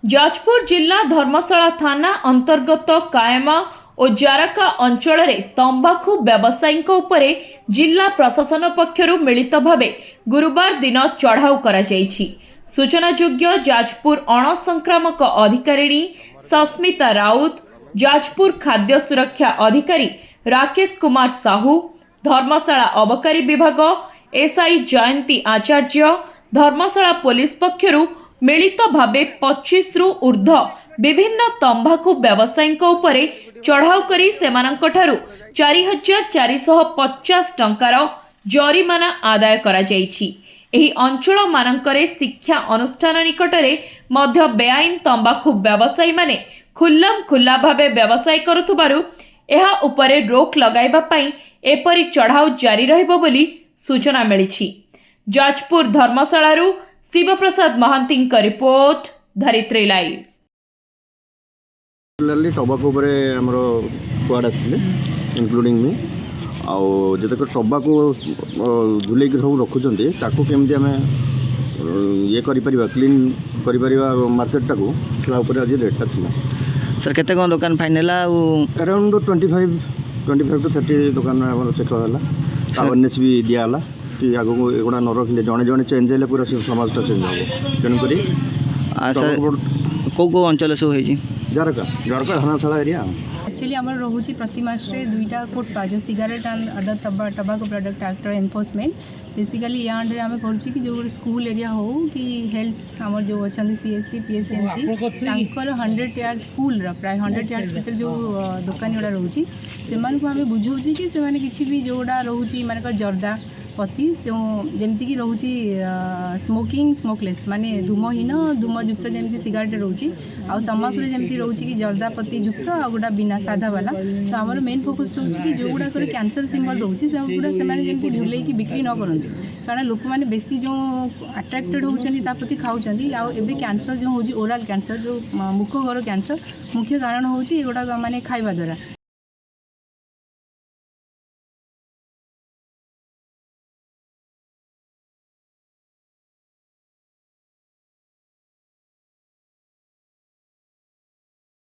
जाजपुर जिला धर्मशाला थाना अंतर्गत कायमा और जारका अंचल तंबाकू व्यवसायी उपरे जिला प्रशासन पक्षरु मिलित भावे गुरुवार दिन चढ़ाऊ करा जायछि। सूचनायोग्य जाजपुर अणसंक्रामक अधिकारिणी सस्मिता राउत, जाजपुर खाद्य सुरक्षा अधिकारी राकेश कुमार साहू, धर्मशाला अबकारी विभाग एसआई जयंती आचार्य, धर्मशाला पुलिस पक्षरु मिलित भावे 25 रु ऊर्ध्व विभिन्न तंबाकू व्यवसायी उपरे चढ़ाऊ करी सेमानंकठारु 4450 टंकार जरिमाना आदाय करा जायछि। एही अंचल मानकरे शिक्षा अनुष्ठान निकटरे मध्य बेआईन तंबाकू व्यवसायी माने खुल्लम खुल्ला भावे व्यवसाय करुथुबारु एहा उपरे रोक लगाइबा पई एपरि चढ़ाऊ जारी रहिबो बोली सूचना मिलिछि। जाजपुर धर्मशालारू शिवप्रसाद महांती रिपोर्ट, धरित्री लाइव। टबाको कुआड इनक्लूडिंग मी आउ जतक टबाको झुले सब रखुच्च ताकू केमती आम ये क्लीन कर मार्केटा को आज रेटा था सर केते कौन दुकान फाइन अराउंड 25 to 30 दुकान चेक है अवेयरनेस भी दिगला कि आगो एगुड़ा न रखिले जड़े जड़े चेंज है पूरा समाजटा चेंज हम तेणुक कौ अंचल सब हो जारका धर्मशाला एरिया एक्चुअली आम रोचे प्रति मासे 2टा कोटा जो cigarette and other टबाको product act enforcement basically या अंडर आम करुच्ची कि जो स्कूल एरिया हो कि हेल्थ आम जो अच्छा सीएससी पीएससी एमती 100 यार्ड स्कूल प्राय 100 यार्ड्स भीतर जो दुकान गुड़ा रोचे से आम बुझाऊँ कि से किसी भी जोड़ा रोचे मानक जर्दा पति जमती रोचे स्मोकिंग स्मोकलेस माने धूमहीन धूमयुक्त जमी सिगारेट रोचे आ तंबाकू जमी रोचे कि जर्दा पति युक्त आ गोटा बिना साधा वाला तो आमर मेन फोकस रोचे कि जो गुड़ाक कैंसर सिंबल रोचे से गुड़ा से झुले बिक्री न करूँ कारण लोक मैंने बेसी जो अट्राक्टेड होती प्रति खाऊँ आबे कैंसर जो हूँ ओराल कैंसर जो मुख घर कैंसर मुख्य कारण हूँ ये गुड़ा माने खाଇବା द्वारा।